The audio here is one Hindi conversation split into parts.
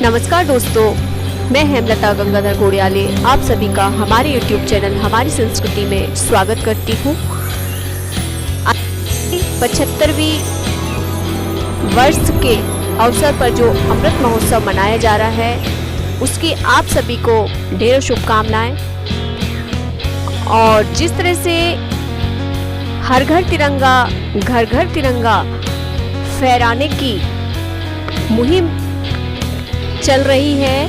नमस्कार दोस्तों, मैं हेमलता गंगाधर गोड़ियाले आप सभी का हमारे YouTube चैनल हमारी संस्कृति में स्वागत करती हूँ। 75वीं वर्ष के अवसर पर जो अमृत महोत्सव मनाया जा रहा है उसकी आप सभी को ढेरों शुभकामनाएं। और जिस तरह से हर घर तिरंगा घर घर तिरंगा फहराने की मुहिम चल रही है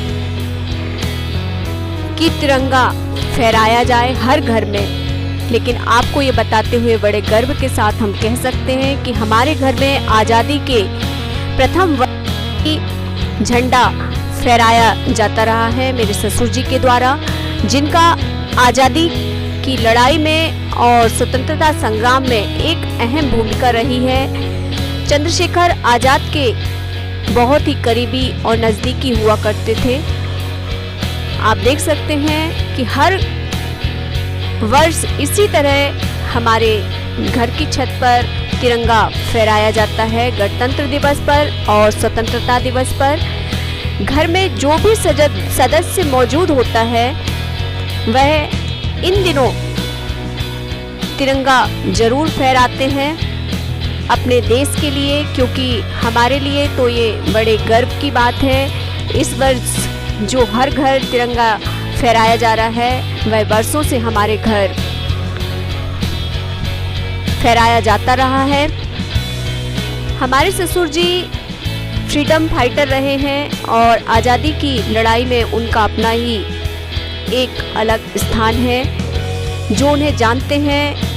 कि तिरंगा फहराया जाए हर घर में, लेकिन आपको ये बताते हुए बड़े गर्व के साथ हम कह सकते हैं कि हमारे घर में आज़ादी के प्रथम वर्ष की झंडा फहराया जाता रहा है मेरे ससुर जी के द्वारा, जिनका आज़ादी की लड़ाई में और स्वतंत्रता संग्राम में एक अहम भूमिका रही है। चंद्रशेखर आज़ाद के बहुत ही करीबी और नज़दीकी हुआ करते थे। आप देख सकते हैं कि हर वर्ष इसी तरह हमारे घर की छत पर तिरंगा फहराया जाता है। गणतंत्र दिवस पर और स्वतंत्रता दिवस पर घर में जो भी सदस्य मौजूद होता है वह इन दिनों तिरंगा जरूर फहराते हैं अपने देश के लिए, क्योंकि हमारे लिए तो ये बड़े गर्व की बात है। इस वर्ष जो हर घर तिरंगा फहराया जा रहा है वह वर्षों से हमारे घर फहराया जाता रहा है। हमारे ससुर जी फ्रीडम फाइटर रहे हैं और आज़ादी की लड़ाई में उनका अपना ही एक अलग स्थान है। जो उन्हें जानते हैं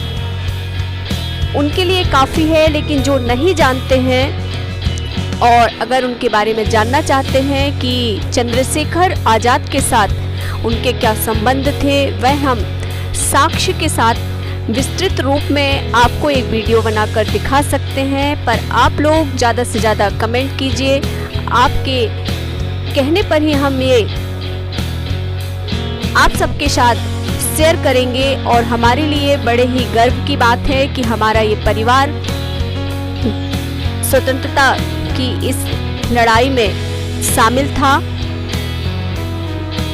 उनके लिए काफ़ी है, लेकिन जो नहीं जानते हैं और अगर उनके बारे में जानना चाहते हैं कि चंद्रशेखर आज़ाद के साथ उनके क्या संबंध थे, वह हम साक्ष्य के साथ विस्तृत रूप में आपको एक वीडियो बनाकर दिखा सकते हैं। पर आप लोग ज़्यादा से ज़्यादा कमेंट कीजिए, आपके कहने पर ही हम ये आप सबके साथ शेयर करेंगे। और हमारे लिए बड़े ही गर्व की बात है कि हमारा ये परिवार स्वतंत्रता की इस लड़ाई में शामिल था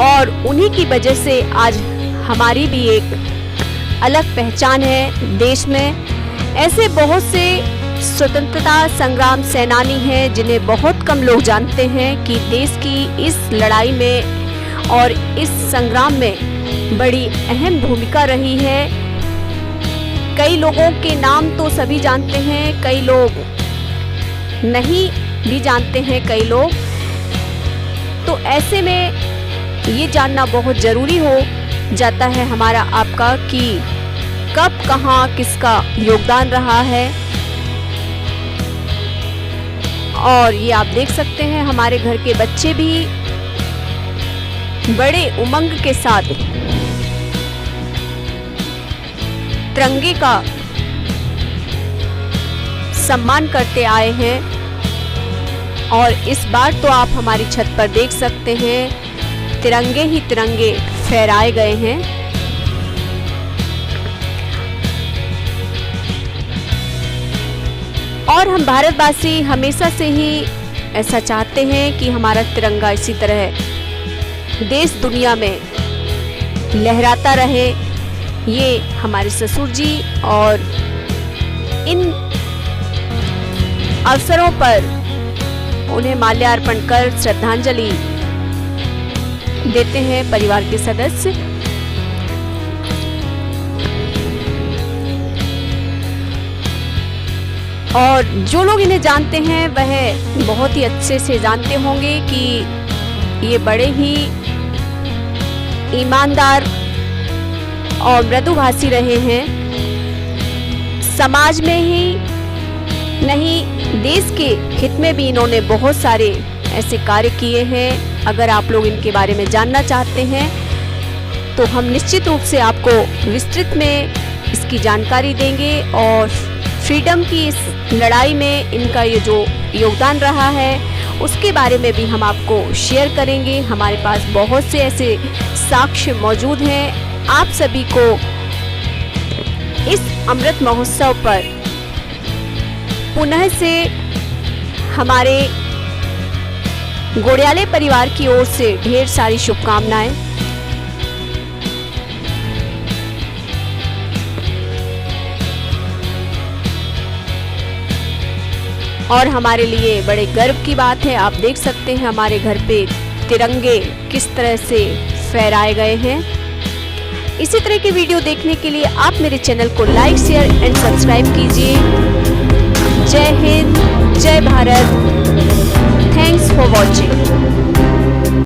और उन्हीं की वजह से आज हमारी भी एक अलग पहचान है देश में। ऐसे बहुत से स्वतंत्रता संग्राम सेनानी हैं जिन्हें बहुत कम लोग जानते हैं कि देश की इस लड़ाई में और इस संग्राम में बड़ी अहम भूमिका रही है। कई लोगों के नाम तो सभी जानते हैं, कई लोग नहीं भी जानते हैं कई लोग। तो ऐसे में ये जानना बहुत ज़रूरी हो जाता है हमारा आपका कि कब कहाँ किसका योगदान रहा है। और ये आप देख सकते हैं हमारे घर के बच्चे भी बड़े उमंग के साथ तिरंगे का सम्मान करते आए हैं। और इस बार तो आप हमारी छत पर देख सकते हैं तिरंगे ही तिरंगे फहराए गए हैं। और हम भारतवासी हमेशा से ही ऐसा चाहते हैं कि हमारा तिरंगा इसी तरह देश दुनिया में लहराता रहे। ये हमारे ससुर जी और इन अवसरों पर उन्हें माल्यार्पण कर श्रद्धांजलि देते हैं परिवार के सदस्य। और जो लोग इन्हें जानते हैं वह बहुत ही अच्छे से जानते होंगे कि ये बड़े ही ईमानदार और मृदुभाषी रहे हैं। समाज में ही नहीं, देश के हित में भी इन्होंने बहुत सारे ऐसे कार्य किए हैं। अगर आप लोग इनके बारे में जानना चाहते हैं तो हम निश्चित रूप से आपको विस्तृत में इसकी जानकारी देंगे और फ्रीडम की इस लड़ाई में इनका ये जो योगदान रहा है उसके बारे में भी हम आपको शेयर करेंगे। हमारे पास बहुत से ऐसे साक्ष्य मौजूद हैं। आप सभी को इस अमृत महोत्सव पर पुनः से हमारे गोड़ियाले परिवार की ओर से ढेर सारी शुभकामनाएं। और हमारे लिए बड़े गर्व की बात है, आप देख सकते हैं हमारे घर पे तिरंगे किस तरह से फहराए गए हैं। इसी तरह की वीडियो देखने के लिए आप मेरे चैनल को लाइक, शेयर एंड सब्सक्राइब कीजिए। जय हिंद, जय भारत। Thanks for watching.